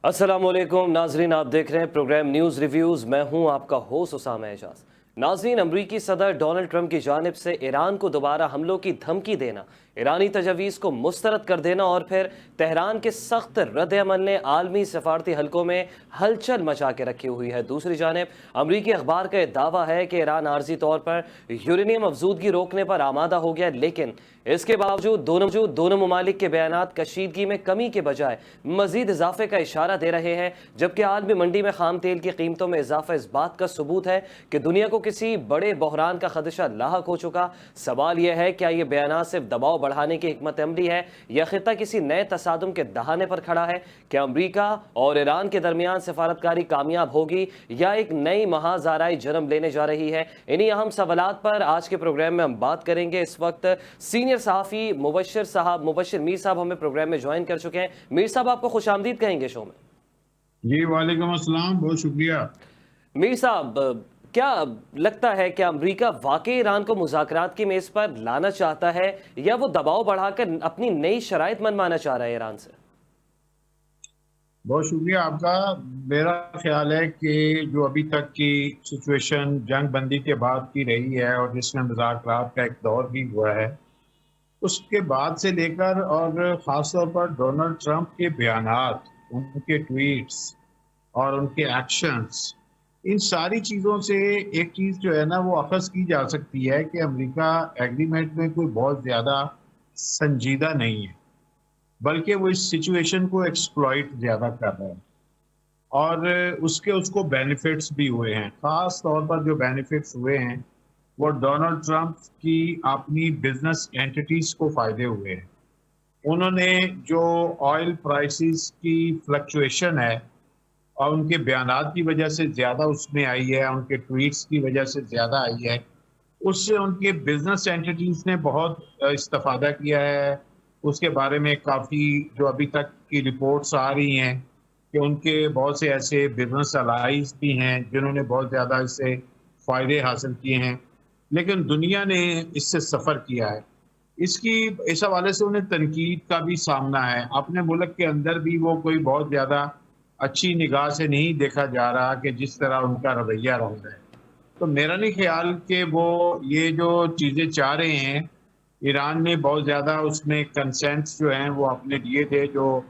السلام علیکم ناظرین، آپ دیکھ رہے ہیں پروگرام نیوز ریویوز۔ میں ہوں آپ کا ہوسٹ اسامہ اعجاز۔ ناظرین، امریکی صدر ڈونلڈ ٹرمپ کی جانب سے ایران کو دوبارہ حملوں کی دھمکی دینا، ایرانی تجاویز کو مسترد کر دینا اور پھر تہران کے سخت رد عمل نے عالمی سفارتی حلقوں میں ہلچل مچا کے رکھی ہوئی ہے۔ دوسری جانب امریکی اخبار کا یہ دعویٰ ہے کہ ایران عارضی طور پر یورینیم افزودگی روکنے پر آمادہ ہو گیا، لیکن اس کے باوجود دونوں ممالک کے بیانات کشیدگی میں کمی کے بجائے مزید اضافے کا اشارہ دے رہے ہیں، جبکہ عالمی منڈی میں خام تیل کی قیمتوں میں اضافہ اس بات کا ثبوت ہے کہ دنیا کو کسی بڑے بحران کا خدشہ لاحق ہو چکا۔ سوال یہ ہے، کیا یہ بیانات صرف دباؤ بڑھانے کی حکمت عملی ہے یا خطہ کسی نئے تصادم کے دہانے پر کھڑا ہے؟ کیا امریکہ اور ایران کے درمیان سفارتکاری کامیاب ہوگی یا ایک نئی مہازارائی جنم لینے جا رہی ہے؟ انہی اہم سوالات پر آج کے پروگرام میں ہم بات کریں گے۔ اس وقت سینئر صحافی مبشر میر صاحب ہمیں پروگرام میں جوائن کر چکے ہیں۔ میر صاحب، آپ کو خوش آمدید کہیں گے شو میں۔ جی وعلیکم السلام، بہت شکریہ۔ میر صاحب، کیا لگتا ہے کہ امریکہ واقعی ایران کو مذاکرات کی میز پر لانا چاہتا ہے یا وہ دباؤ بڑھا کر اپنی نئی شرائط منوانا چاہ رہا ہے ایران سے؟ بہت شکریہ آپ کا۔ میرا خیال ہے کہ جو ابھی تک کی سچویشن جنگ بندی کے بعد کی رہی ہے اور جس میں مذاکرات کا ایک دور بھی ہوا ہے، اس کے بعد سے لے کر اور خاص طور پر ڈونلڈ ٹرمپ کے بیانات، ان کے ٹویٹس اور ان کے ایکشنز، ان ساری چیزوں سے ایک چیز جو ہے نا وہ اخذ کی جا سکتی ہے کہ امریکہ ایگریمنٹ میں کوئی بہت زیادہ سنجیدہ نہیں ہے، بلکہ وہ اس سچویشن کو ایکسپلائٹ زیادہ کر رہے ہیں اور اس کو بینیفٹس بھی ہوئے ہیں۔ خاص طور پر جو بینیفٹس ہوئے ہیں وہ ڈونلڈ ٹرمپ کی اپنی بزنس اینٹیٹیز کو فائدے ہوئے ہیں۔ انہوں نے جو آئل پرائسز کی فلکچویشن ہے اور ان کے بیانات کی وجہ سے زیادہ اس میں آئی ہے، ان کے ٹویٹس کی وجہ سے زیادہ آئی ہے، اس سے ان کے بزنس اینٹیٹیز نے بہت استفادہ کیا ہے۔ اس کے بارے میں کافی جو ابھی تک کی رپورٹس آ رہی ہیں کہ ان کے بہت سے ایسے بزنس الائز بھی ہیں جنہوں نے بہت زیادہ اس سے فائدے حاصل کیے ہیں، لیکن دنیا نے اس سے سفر کیا ہے۔ اس حوالے سے انہیں تنقید کا بھی سامنا ہے۔ اپنے ملک کے اندر بھی وہ کوئی بہت زیادہ اچھی نگاہ سے نہیں دیکھا جا رہا کہ جس طرح ان کا رویہ رہا ہے۔ تو میرا نہیں خیال کہ وہ یہ جو چیزیں چاہ رہے ہیں، ایران نے بہت زیادہ اس میں کنسنٹس جو ہیں وہ اپنے دیے تھے، جو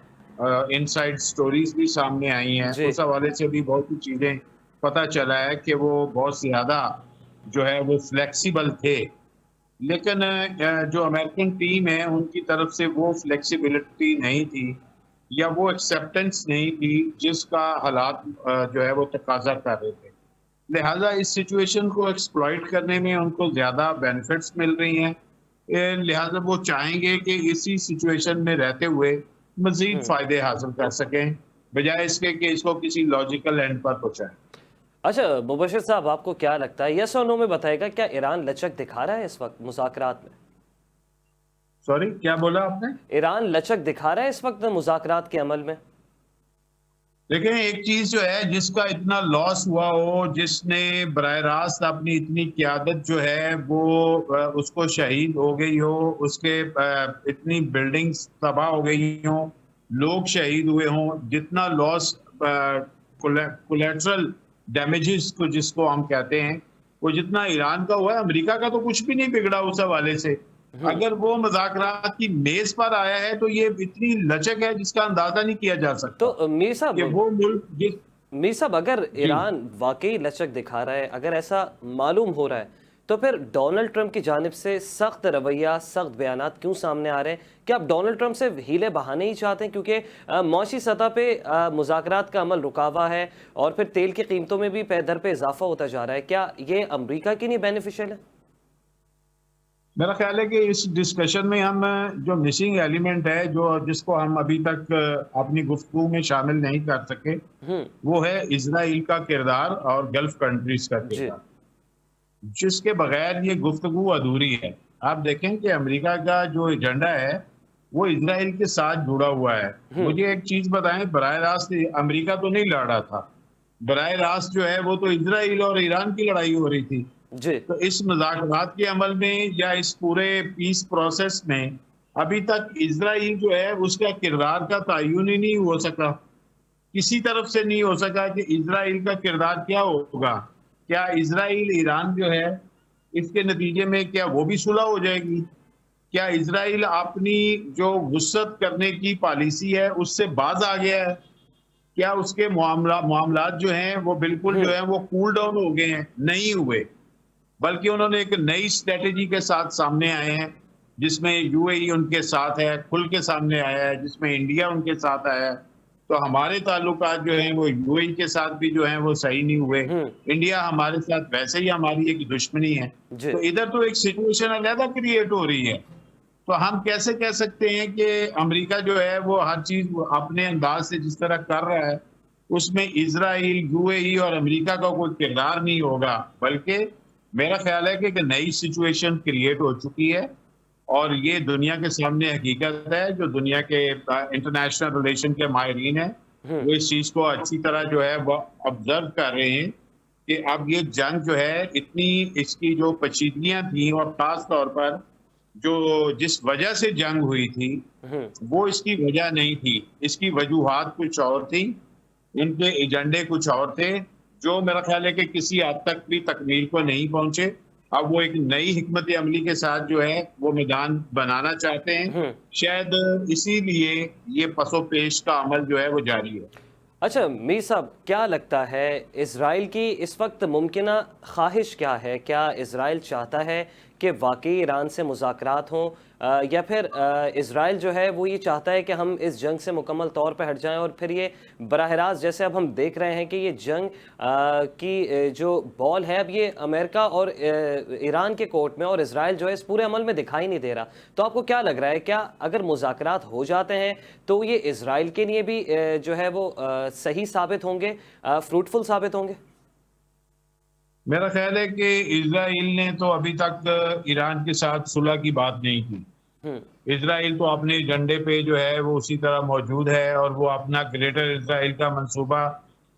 انسائیڈ سٹوریز بھی سامنے آئی ہیں، جی، اس حوالے سے بھی بہت سی چیزیں پتہ چلا ہے کہ وہ بہت زیادہ جو ہے وہ فلیکسیبل تھے، لیکن جو امریکن ٹیم ہے ان کی طرف سے وہ فلیکسیبلٹی نہیں تھی یا وہ ایکسیپٹنس نہیں تھی جس کا حالات جو ہے وہ تقاضا کر رہے تھے۔ لہٰذا اس سچویشن کو ایکسپلائٹ کرنے میں ان کو زیادہ بینیفٹس مل رہی ہیں، لہٰذا وہ چاہیں گے کہ اسی سچویشن میں رہتے ہوئے مزید فائدے حاصل کر سکیں بجائے اس کے کہ اس کو کسی لاجیکل اینڈ پر پہنچائیں۔ اچھا مبشر صاحب، آپ کو کیا لگتا ہے، یس اور نو میں بتائے گا، کیا ایران لچک دکھا رہا ہے اس وقت مذاکرات میں؟ سوری، کیا بولا آپ نے؟ ایران لچک دکھا رہا ہے اس وقت مذاکرات کے عمل میں؟ دیکھیں، ایک چیز جو ہے جس کا اتنا لاس ہوا ہو، جس نے براہ راست اپنی اتنی قیادت جو ہے وہ اس کو شہید ہو گئی ہو، اس کے اتنی بلڈنگز تباہ ہو گئی ہوں، لوگ شہید ہوئے ہوں، جتنا لاس کولیٹرل ڈیمیجز کو جس کو ہم کہتے ہیں، وہ جتنا ایران کا ہوا ہے، امریکہ کا تو کچھ بھی نہیں بگڑا اس حوالے سے۔ اگر وہ مذاکرات کی میز پر آیا ہے تو یہ اتنی لچک ہے جس کا اندازہ نہیں کیا جا سکتا تو میر کہ وہ ملک اگر جی ایران واقعی لچک دکھا رہا ہے، اگر ایسا معلوم ہو رہا ہے، تو پھر ڈونلڈ ٹرمپ کی جانب سے سخت رویہ، سخت بیانات کیوں سامنے آ رہے ہیں؟ کیا اب ڈونلڈ ٹرمپ سے ہیلے بہانے ہی چاہتے ہیں؟ کیونکہ معاشی سطح پہ مذاکرات کا عمل رکا ہوا ہے اور پھر تیل کی قیمتوں میں بھی پے در پہ اضافہ ہوتا جا رہا ہے۔ کیا یہ امریکہ کی نہیں بینیفیشل ہے؟ میرا خیال ہے کہ اس ڈسکشن میں ہم جو مسنگ ایلیمنٹ ہے جس کو ہم ابھی تک اپنی گفتگو میں شامل نہیں کر سکے، وہ ہے اسرائیل کا کردار اور گلف کنٹریز کا جی، کردار، جس کے بغیر یہ گفتگو ادھوری ہے۔ آپ دیکھیں کہ امریکہ کا جو ایجنڈا ہے وہ اسرائیل کے ساتھ جڑا ہوا ہے۔ مجھے ایک چیز بتائیں، براہ راست امریکہ تو نہیں لڑ رہا تھا، براہ راست جو ہے وہ تو اسرائیل اور ایران کی لڑائی ہو رہی تھی۔ جی، تو اس مذاکرات کے عمل میں یا اس پورے پیس پروسیس میں ابھی تک اسرائیل جو ہے اس کا کردار کا تعین ہی نہیں ہو سکا کسی طرف سے نہیں ہو سکا کہ اسرائیل کا کردار کیا ہوگا. کیا اسرائیل ایران جو ہے اس کے نتیجے میں کیا وہ بھی صلح ہو جائے گی؟ کیا اسرائیل اپنی جو وسعت کرنے کی پالیسی ہے اس سے باز آ گیا ہے؟ کیا اس کے معاملات جو ہیں وہ بالکل جو ہے وہ کول ڈاؤن ہو گئے ہیں؟ نہیں ہوئے، بلکہ انہوں نے ایک نئی اسٹریٹجی کے ساتھ سامنے آئے ہیں، جس میں یو اے ای ان کے ساتھ ہے، کھل کے سامنے آیا ہے، جس میں انڈیا ان کے ساتھ آیا ہے. تو ہمارے تعلقات جو ہیں وہ یو اے ای کے ساتھ بھی جو ہیں وہ صحیح نہیں ہوئے. انڈیا ہمارے ساتھ ویسے ہی ہماری ایک دشمنی ہے. تو ادھر تو ایک سچویشن علیحدہ کریٹ ہو رہی ہے. تو ہم کیسے کہہ سکتے ہیں کہ امریکہ جو ہے وہ ہر چیز اپنے انداز سے جس طرح کر رہا ہے اس میں اسرائیل، یو اے ای اور امریکہ کا کوئی کردار نہیں ہوگا، بلکہ میرا خیال ہے کہ ایک نئی سچویشن کریٹ ہو چکی ہے اور یہ دنیا کے سامنے حقیقت ہے. جو دنیا کے انٹرنیشنل ریلیشن کے ماہرین ہیں وہ اس چیز کو اچھی طرح جو ہے وہ آبزرو کر رہے ہیں کہ اب یہ جنگ جو ہے اتنی اس کی جو پیچیدگیاں تھیں اور خاص طور پر جو جس وجہ سے جنگ ہوئی تھی وہ اس کی وجہ نہیں تھی. اس کی وجوہات کچھ اور تھیں، ان کے ایجنڈے کچھ اور تھے جو میرا خیال ہے کہ کسی حد تک بھی تکمیل کو نہیں پہنچے. اب وہ ایک نئی حکمت عملی کے ساتھ جو ہے وہ میدان بنانا چاہتے ہیں. شاید اسی لیے یہ پس و پیش کا عمل جو ہے وہ جاری ہے. اچھا میر صاحب، کیا لگتا ہے اسرائیل کی اس وقت ممکنہ خواہش کیا ہے؟ کیا اسرائیل چاہتا ہے کہ واقعی ایران سے مذاکرات ہوں، یا پھر اسرائیل جو ہے وہ یہ چاہتا ہے کہ ہم اس جنگ سے مکمل طور پہ ہٹ جائیں اور پھر یہ براہ راست جیسے اب ہم دیکھ رہے ہیں کہ یہ جنگ کی جو بال ہے اب یہ امریکہ اور ایران کے کورٹ میں، اور اسرائیل جو ہے اس پورے عمل میں دکھائی نہیں دے رہا. تو آپ کو کیا لگ رہا ہے، کیا اگر مذاکرات ہو جاتے ہیں تو یہ اسرائیل کے لیے بھی جو ہے وہ صحیح ثابت ہوں گے، فروٹفل ثابت ہوں گے؟ میرا خیال ہے کہ اسرائیل نے تو ابھی تک ایران کے ساتھ صلح کی بات نہیں کی. اسرائیل تو اپنے ایجنڈے پہ جو ہے وہ اسی طرح موجود ہے اور وہ اپنا گریٹر اسرائیل کا منصوبہ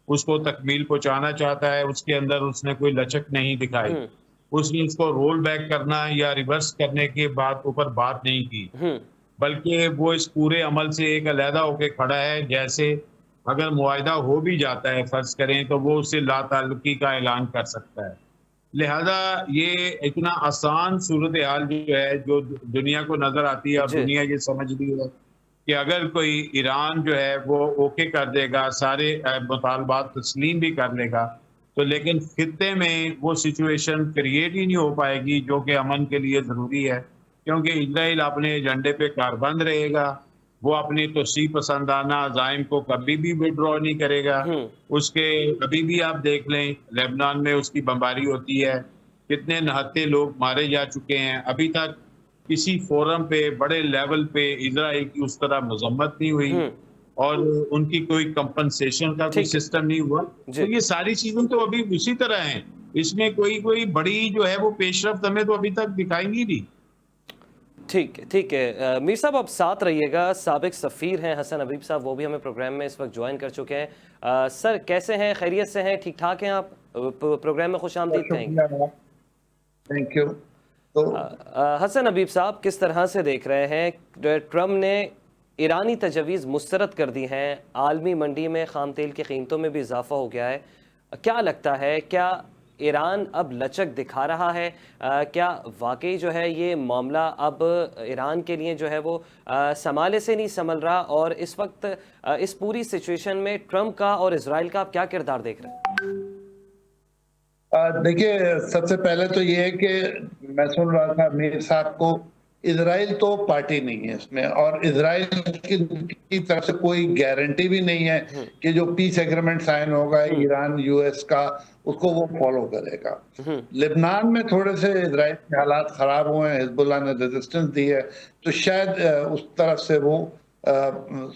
اس کو تکمیل پہنچانا چاہتا ہے. اس کے اندر اس نے کوئی لچک نہیں دکھائی. اس نے اس کو رول بیک کرنا یا ریورس کرنے کے اوپر بات نہیں کی، بلکہ وہ اس پورے عمل سے ایک علیحدہ ہو کے کھڑا ہے. جیسے اگر معاہدہ ہو بھی جاتا ہے فرض کریں تو وہ اسے لا تعلقی کا اعلان کر سکتا ہے. لہذا یہ اتنا آسان صورتحال جو ہے جو دنیا کو نظر آتی ہے اور دنیا یہ سمجھ رہی ہے کہ اگر کوئی ایران جو ہے وہ اوکے کر دے گا، سارے مطالبات تسلیم بھی کر لے گا، تو لیکن خطے میں وہ سچویشن کریٹ ہی نہیں ہو پائے گی جو کہ امن کے لیے ضروری ہے. کیونکہ اسرائیل اپنے ایجنڈے پہ کاربند رہے گا، وہ اپنی توسیع پسندانہ عزائم کو کبھی بھی وڈرا نہیں کرے گا. اس کے ابھی بھی آپ دیکھ لیں لیبنان میں اس کی بمباری ہوتی ہے، کتنے نہتے لوگ مارے جا چکے ہیں. ابھی تک کسی فورم پہ بڑے لیول پہ اسرائیل کی اس طرح مذمت نہیں ہوئی اور ان کی کوئی کمپنسیشن کا کوئی سسٹم نہیں ہوا. تو یہ ساری چیزیں تو ابھی اسی طرح ہیں، اس میں کوئی بڑی جو ہے وہ پیش رفت ہمیں تو ابھی تک دکھائی نہیں دی. ٹھیک ہے میر صاحب، آپ ساتھ رہیے گا. سابق سفیر ہیں حسن حبیب صاحب، وہ بھی ہمیں پروگرام میں اس وقت جوائن کر چکے ہیں. سر کیسے ہیں؟ خیریت سے ہیں؟ ٹھیک ٹھاک ہیں؟ آپ پروگرام میں خوش آمدید کہیں گے. Thank you. حسن حبیب صاحب، کس طرح سے دیکھ رہے ہیں ٹرمپ نے ایرانی تجاویز مسترد کر دی ہیں، عالمی منڈی میں خام تیل کی قیمتوں میں بھی اضافہ ہو گیا ہے، کیا لگتا ہے کیا ایران اب لچک دکھا رہا ہے؟ کیا واقعی جو ہے یہ معاملہ اب ایران کے لیے جو ہے وہ سنبھالے سے نہیں سنبھل رہا، اور اس وقت اس پوری سچویشن میں ٹرمپ کا اور اسرائیل کا آپ کیا کردار دیکھ رہے ہیں؟ دیکھیے، سب سے پہلے تو یہ ہے کہ میں سن رہا تھا میر صاحب کو، اسرائیل تو پارٹی نہیں ہے اس میں، اور اسرائیل کی طرف سے کوئی گارنٹی بھی نہیں ہے کہ جو پیس ایگریمنٹ سائن ہوگا ایران یو ایس کا اس کو وہ فالو کرے گا. لبنان میں تھوڑے سے اسرائیل کے حالات خراب ہوئے ہیں، حزب اللہ نے ریزسٹنس دی ہے تو شاید اس طرف سے وہ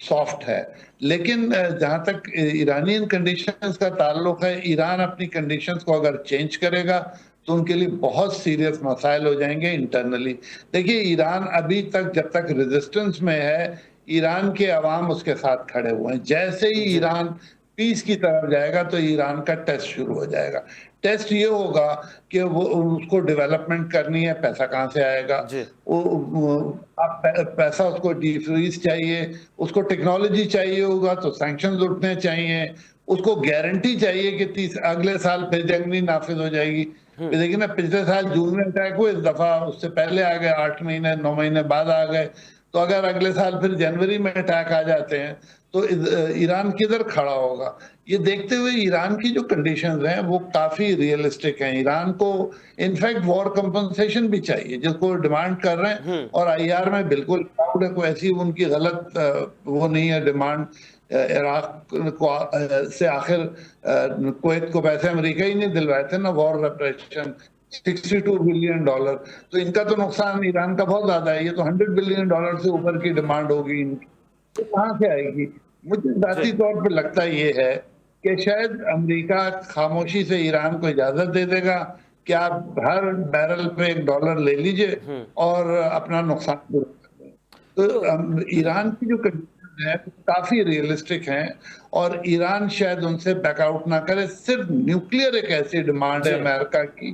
سافٹ ہے. لیکن جہاں تک ایرانین کنڈیشنز کا تعلق ہے، ایران اپنی کنڈیشنز کو اگر چینج کرے گا تو ان کے لیے بہت سیریس مسائل ہو جائیں گے انٹرنلی. دیکھیے، ایران ابھی تک جب تک ریزسٹنس میں ہے، ایران کے عوام اس کے ساتھ کھڑے ہوئے ہیں. جیسے ہی ایران پیس کی طرف جائے گا تو ایران کا ٹیسٹ شروع ہو جائے گا. ٹیسٹ یہ ہوگا کہ وہ اس کو ڈیولپمنٹ کرنی ہے, پیسہ کہاں سے آئے گا, پیسہ اس کو ڈی فریز چاہیے, اس کو ٹیکنالوجی چاہیے ہوگا تو سینکشنز اٹھنے چاہیے, اس کو گارنٹی چاہیے کہ اگلے سال پھر جنگ نہیں نافذ ہو جائے گی. دیکھیں نا, پچھلے سال جون میں اٹیک ہوئے, اس دفعہ اس سے پہلے آ گئے, 8 مہینے 9 مہینے بعد آ گئے. تو اگر اگلے سال پھر جنوری میں اٹیک آ جاتے ہیں تو ایران کدھر کھڑا ہوگا؟ یہ دیکھتے ہوئے ایران کی جو کنڈیشنز ہیں وہ کافی ریئلسٹک ہیں. ایران کو انفیکٹ وار کمپنسیشن بھی چاہیے, جس کو ڈیمانڈ کر رہے ہیں, اور آئی آر میں بالکل کوئی ایسی ان کی غلط وہ نہیں ہے ڈیمانڈ. عراق کو سے آخر کویت کو پیسے امریکہ ہی نہیں دلوائے تھے نا, وار ریپریشن $62 بلین. تو ان کا تو نقصان ایران کا بہت زیادہ ہے. یہ تو $100 بلین سے اوپر کی ڈیمانڈ ہوگی ان کی, تو کہاں سے آئے گی؟ مجھے ذاتی طور پہ لگتا یہ ہے کہ شاید امریکہ خاموشی سے ایران کو اجازت دے دے گا کہ آپ ہر بیرل پہ $1 لے لیجئے اور اپنا نقصان دور کر دیں. تو ایران کی جو کنڈیشن ہے کافی ریئلسٹک ہیں, اور ایران شاید ان سے بیک آؤٹ نہ کرے. صرف نیوکلیئر ایک ایسی ڈیمانڈ ہے امریکہ کی.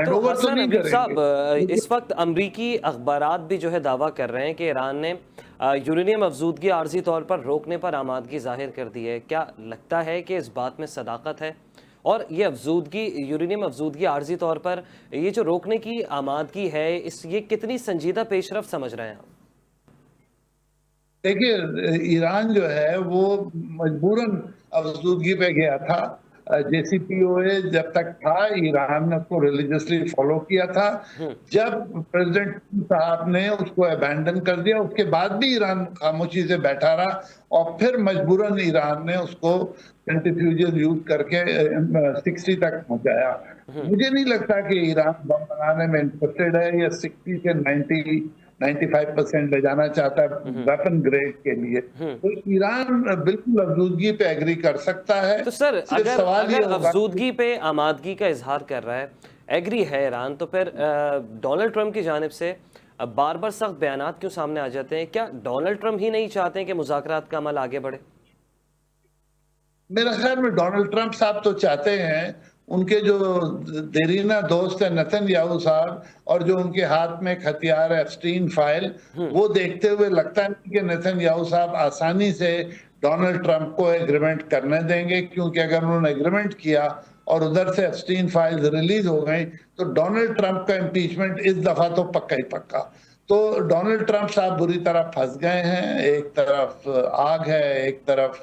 تو حسن حبیب صاحب, اس وقت امریکی اخبارات بھی جو ہے دعویٰ کر رہے ہیں کہ ایران نے یورینیم افزودگی عارضی طور پر روکنے پر آمادگی ظاہر کر دی ہے. کیا لگتا ہے کہ اس بات میں صداقت ہے؟ اور یہ یورینیم افزودگی عارضی طور پر یہ جو روکنے کی آمادگی ہے, یہ کتنی سنجیدہ پیش رفت سمجھ رہے ہیں آپ؟ دیکھیے, ایران جو ہے وہ مجبوراً افزودگی پہ گیا تھا. جے سی پی او اے جب تک تھا ایران نے اس کو ریلیجسلی فالو کیا تھا. جب پریزیڈنٹ صاحب نے اس کو ابینڈن کر دیا, اس کے بعد بھی ایران خاموشی سے بیٹھا رہا, اور پھر مجبوراً ایران نے اس کو سینٹریفیوجز یوز کر کے 60 تک پہنچایا. مجھے نہیں لگتا کہ ایران بم بنانے میں انٹرسٹڈ ہے, یا 60 سے 95% لے جانا چاہتا ہے ویپن گریڈ کے لیے. تو ایران بالکل افزودگی پہ ایگری کر سکتا ہے. تو سر, اگر افزودگی پہ آمادگی کا اظہار کر رہا ہے, ایگری ہے ایران, تو پھر ڈونلڈ ٹرمپ کی جانب سے بار بار سخت بیانات کیوں سامنے آ جاتے ہیں؟ کیا ڈونلڈ ٹرمپ ہی نہیں چاہتے کہ مذاکرات کا عمل آگے بڑھے؟ میرا خیال میں ڈونلڈ ٹرمپ صاحب تو چاہتے ہیں. ان کے جو دیرینہ دوست ہیں نیتن یاہو صاحب, اور جو ان کے ہاتھ میں ایک ہتھیار ہے ایپسٹین فائل, وہ دیکھتے ہوئے لگتا ہے کہ نیتن یاہو صاحب آسانی سے ڈونلڈ ٹرمپ کو ایگریمنٹ کرنے دیں گے, کیونکہ اگر انہوں نے ایگریمنٹ کیا اور ادھر سے ایپسٹین فائلز ریلیز ہو گئیں تو ڈونلڈ ٹرمپ کا امپیچمنٹ اس دفعہ تو پکا ہی پکا. تو ڈونلڈ ٹرمپ صاحب بری طرح پھنس گئے ہیں. ایک طرف آگ ہے, ایک طرف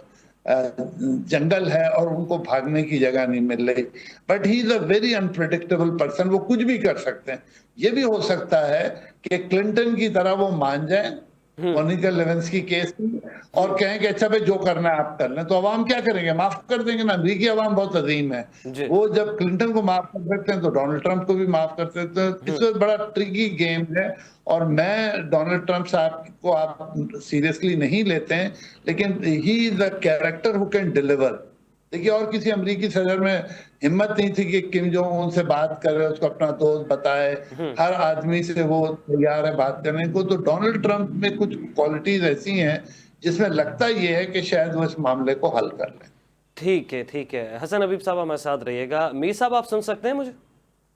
جنگل ہے, اور ان کو بھاگنے کی جگہ نہیں مل رہی. But he is a very unpredictable person. وہ کچھ بھی کر سکتے ہیں. یہ بھی ہو سکتا ہے کہ کلنٹن کی طرح وہ مان جائیں مونیکا لیونسکی کیس میں, اور کہیں کہ اچھا بھائی جو کرنا ہے آپ کر لیں. تو عوام کیا کریں گے؟ معاف کر دیں گے نا. امریکی عوام بہت عظیم ہے. وہ جب کلنٹن کو معاف کر سکتے ہیں تو ڈونلڈ ٹرمپ کو بھی معاف کر سکتے ہیں. اس میں بڑا ٹریکی گیم ہے, اور میں ڈونلڈ ٹرمپ صاحب کو آپ سیریسلی نہیں لیتے ہیں, لیکن he is a character who can deliver. دیکھیے, اور کسی امریکی صدر میں ہمت نہیں تھی کہ کم جونگ ان سے بات کرے, اس کو اپنا دوست بتائے. ہر آدمی سے وہ تیار ہے بات کرنے کو. تو ڈونلڈ ٹرمپ میں کچھ کوالٹیز ایسی ہیں جس میں لگتا یہ ہے کہ شاید وہ اس معاملے کو حل کر لیں. ٹھیک ہے, ٹھیک ہے. حسن حبیب صاحب ہمارے ساتھ رہیے گا. میر صاحب آپ سن سکتے ہیں مجھے؟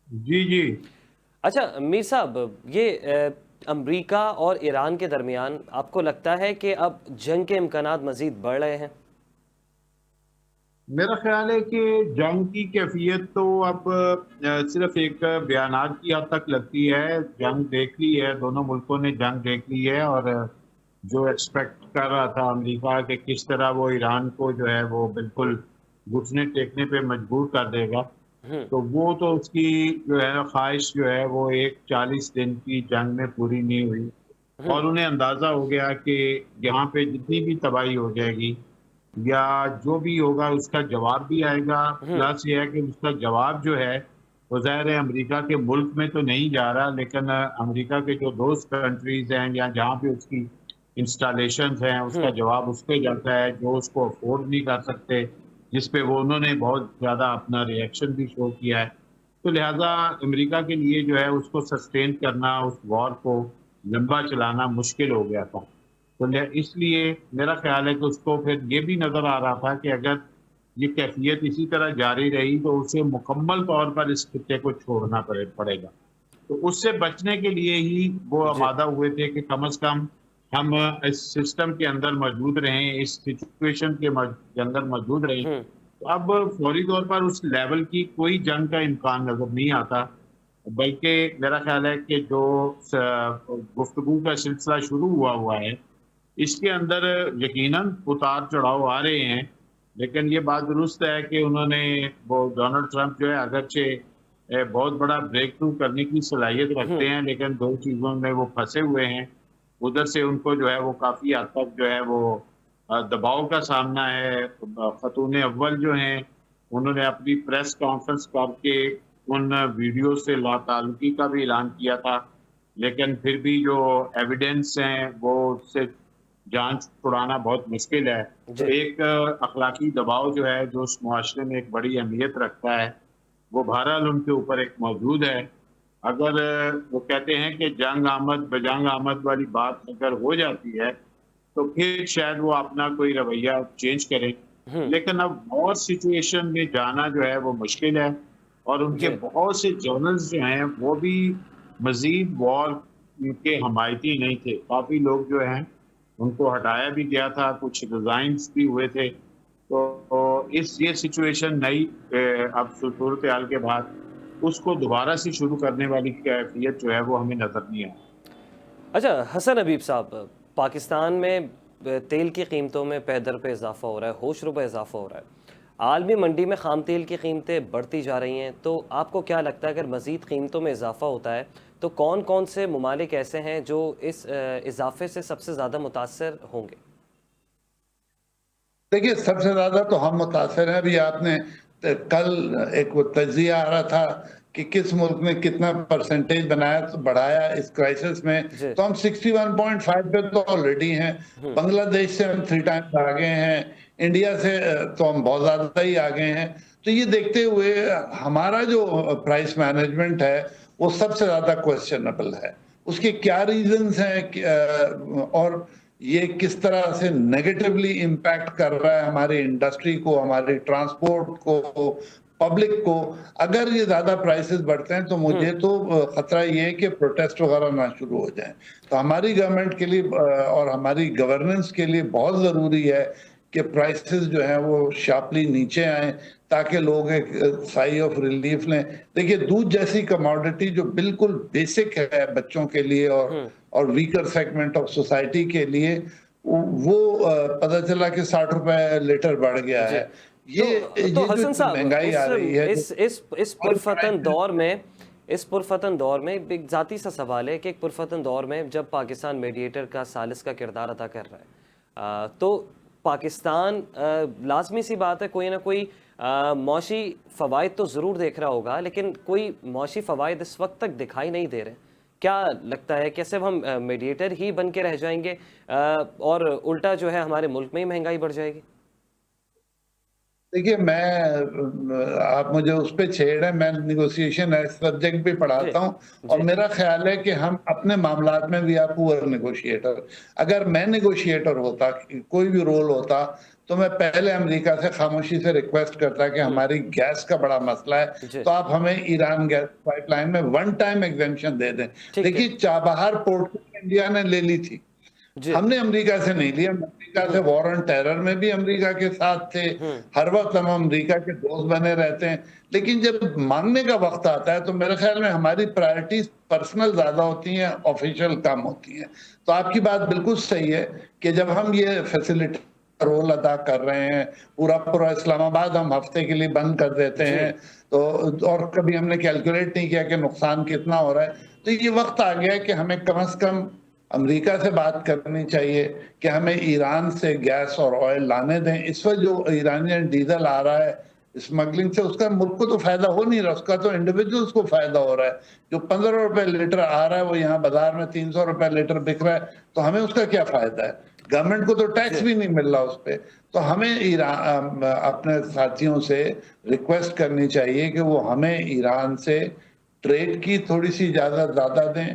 جی جی. اچھا میر صاحب, یہ امریکہ اور ایران کے درمیان آپ کو لگتا ہے کہ اب جنگ کے امکانات مزید بڑھ رہے ہیں؟ میرا خیال ہے کہ جنگ کی کیفیت تو اب صرف ایک بیانات کی حد تک لگتی ہے. جنگ دیکھ لی ہے, دونوں ملکوں نے جنگ دیکھ لی ہے, اور جو ایکسپیکٹ کر رہا تھا امریکہ کہ کس طرح وہ ایران کو جو ہے وہ بالکل گھٹنے ٹیکنے پہ مجبور کر دے گا, تو وہ تو اس کی جو ہے خواہش جو ہے وہ ایک 40 دن کی جنگ میں پوری نہیں ہوئی. اور انہیں اندازہ ہو گیا کہ یہاں پہ جتنی بھی تباہی ہو جائے گی یا جو بھی ہوگا اس کا جواب بھی آئے گا. پلس یہ ہے کہ اس کا جواب جو ہے وہ ظاہر ہے امریکہ کے ملک میں تو نہیں جا رہا, لیکن امریکہ کے جو دوست کنٹریز ہیں یا جہاں پہ اس کی انسٹالیشنز ہیں, اس کا جواب اس پہ جاتا ہے, جو اس کو افورڈ نہیں کر سکتے, جس پہ وہ انہوں نے بہت زیادہ اپنا ریئیکشن بھی شو کیا ہے. تو لہٰذا امریکہ کے لیے جو ہے اس کو سسٹین کرنا, اس وار کو لمبا چلانا مشکل ہو گیا تھا. تو اس لیے میرا خیال ہے کہ اس کو پھر یہ بھی نظر آ رہا تھا کہ اگر یہ کیفیت اسی طرح جاری رہی تو اسے مکمل طور پر اس خطے کو چھوڑنا پڑے گا. تو اس سے بچنے کے لیے ہی وہ آمادہ ہوئے تھے کہ کم از کم ہم اس سسٹم کے اندر موجود رہیں, اس سچویشن کے اندر موجود رہیں. تو اب فوری طور پر اس لیول کی کوئی جنگ کا امکان نظر نہیں آتا, بلکہ میرا خیال ہے کہ جو گفتگو کا سلسلہ شروع ہوا ہے اس کے اندر یقیناً اتار چڑھاؤ آ رہے ہیں, لیکن یہ بات درست ہے کہ انہوں نے وہ ڈونلڈ ٹرمپ جو ہے اگرچہ بہت بڑا بریک تھرو کرنے کی صلاحیت رکھتے ہیں, لیکن دو چیزوں میں وہ پھنسے ہوئے ہیں. ادھر سے ان کو جو ہے وہ کافی حد تک جو ہے وہ دباؤ کا سامنا ہے. خاتون اول جو ہیں انہوں نے اپنی پریس کانفرنس کر کے ان ویڈیو سے لا تعلقی کا بھی اعلان کیا تھا, لیکن پھر بھی جو ایویڈنس ہیں وہ اس سے جانچ چھڑانا بہت مشکل ہے. تو ایک اخلاقی دباؤ جو ہے جو اس معاشرے میں ایک بڑی اہمیت رکھتا ہے وہ بہرحال ان کے اوپر ایک موجود ہے. اگر وہ کہتے ہیں کہ جنگ آمد بجنگ آمد والی بات اگر ہو جاتی ہے تو پھر شاید وہ اپنا کوئی رویہ چینج کریں, لیکن اب وار سچویشن میں جانا جو ہے وہ مشکل ہے. اور ان کے بہت سے جرنلز جو ہیں وہ بھی مزید وار کے حمایتی نہیں تھے. کافی لوگ جو ہیں ان کو ہٹایا بھی گیا تھا, کچھ ریزائنس بھی ہوئے تھے. تو یہ سچویشن نئی اب صورتحال کے بعد اس کو دوبارہ سے شروع کرنے والی کیفیت جو ہے وہ ہمیں نظر نہیں آئی. اچھا حسن حبیب صاحب, پاکستان میں تیل کی قیمتوں میں پے در پہ اضافہ ہو رہا ہے, ہوش ربع اضافہ ہو رہا ہے, عالمی منڈی میں خام تیل کی قیمتیں بڑھتی جا رہی ہیں, تو آپ کو کیا لگتا ہے اگر مزید قیمتوں میں اضافہ ہوتا ہے تو کون کون سے ممالک ایسے ہیں جو اس اضافے سے سب سے زیادہ متاثر ہوں گے؟ دیکھیے سب سے زیادہ تو ہم متاثر ہیں. ابھی آپ نے کل ایک وہ تجزیہ آ رہا تھا کہ کس ملک نے کتنا پرسنٹیج بڑھایا اس کرائسس میں, تو ہم 61.5 پہ تو آلریڈی ہیں. بنگلہ دیش سے ہم 3 ٹائمز آگے ہیں, انڈیا سے تو ہم بہت زیادہ ہی آگے ہیں. تو یہ دیکھتے ہوئے ہمارا جو پرائس مینجمنٹ ہے وہ سب سے زیادہ کوسچنبل ہے. اس کے کیا ریزنز ہیں اور یہ کس طرح سے نیگیٹولی امپیکٹ کر رہا ہے ہماری انڈسٹری کو, ہماری ٹرانسپورٹ کو, پبلک کو. اگر یہ زیادہ پرائسز بڑھتے ہیں تو مجھے تو خطرہ یہ ہے کہ پروٹیسٹ وغیرہ نہ شروع ہو جائیں. تو ہماری گورنمنٹ کے لیے اور ہماری گورننس کے لیے بہت ضروری ہے کہ پرائسز جو ہیں وہ شارپلی نیچے آئیں تاکہ لوگ ایک سائی آف ریلیف لیں. دیکھیے دودھ جیسی کموڈٹی جو بالکل بیسک ہے بچوں کے لیے اور ویکر سیگمنٹ آف سوسائٹی کے لیے, وہ پتہ چلا کہ 60 روپے لیٹر بڑھ گیا ہے. تو حسن صاحب مہنگائی آ رہی ہے اس پرفتن دور میں ایک ذاتی سا سوال ہے کہ ایک پرفتن دور میں جب پاکستان میڈیٹر کا ثالث کا کردار ادا کر رہا ہے تو پاکستان لازمی سی بات ہے کوئی نہ کوئی معاشی فوائد تو ضرور دیکھ رہا ہوگا, لیکن کوئی معاشی فوائد اس وقت تک دکھائی نہیں دے رہے. کیا لگتا ہے کہ صرف ہم میڈیٹر ہی بن کے رہ جائیں گے اور الٹا جو ہے ہمارے ملک میں ہی مہنگائی بڑھ جائے گی؟ دیکھیے آپ مجھے اس پہ چھیڑ ہے, میں نیگوسیشن سبجیکٹ بھی پڑھاتا ہوں اور میرا خیال ہے کہ ہم اپنے معاملات میں بھی آپ پور نیگوشیٹر. اگر میں نیگوشیٹر ہوتا, کوئی بھی رول ہوتا, تو میں پہلے امریکہ سے خاموشی سے ریکویسٹ کرتا کہ ہماری گیس کا بڑا مسئلہ ہے تو آپ ہمیں ایران گیس پائپ لائن میں 1 ٹائم ایگزمپشن دے دیں. دیکھیے چابہار پورٹ انڈیا نے لے لی تھی, ہم نے امریکہ سے نہیں لیا. امریکہ سے وار آن ٹیرر میں بھی امریکہ کے ساتھ تھے, ہر وقت ہم امریکہ کے دوست بنے رہتے ہیں. لیکن جب مانگنے کا وقت آتا ہے تو میرے خیال میں ہماری پرائرٹیز پرسنل زیادہ ہوتی ہیں, آفیشیل کم ہوتی ہیں. تو آپ کی بات بالکل صحیح ہے کہ جب ہم یہ فیسلٹی رول ادا کر رہے ہیں, پورا اسلام آباد ہم ہفتے کے لیے بند کر دیتے ہیں, تو اور کبھی ہم نے کیلکولیٹ نہیں کیا کہ نقصان کتنا ہو رہا ہے. تو یہ وقت آ گیا کہ ہمیں کم از کم امریکہ سے بات کرنی چاہیے کہ ہمیں ایران سے گیس اور آئل لانے دیں. اس وقت جو ایرانین ڈیزل آ رہا ہے اسمگلنگ سے, اس کا ملک کو تو فائدہ ہو نہیں رہا, اس کا تو انڈیویجولز کو فائدہ ہو رہا ہے. جو 15 روپے لیٹر آ رہا ہے وہ یہاں بازار میں 300 روپے لیٹر بک رہا ہے, تو ہمیں اس کا کیا فائدہ ہے؟ گورنمنٹ کو تو ٹیکس بھی نہیں مل رہا اس پہ. تو ہمیں اپنے ساتھیوں سے ریکویسٹ کرنی چاہیے کہ وہ ہمیں ایران سے ٹریڈ کی تھوڑی سی اجازت زیادہ دیں,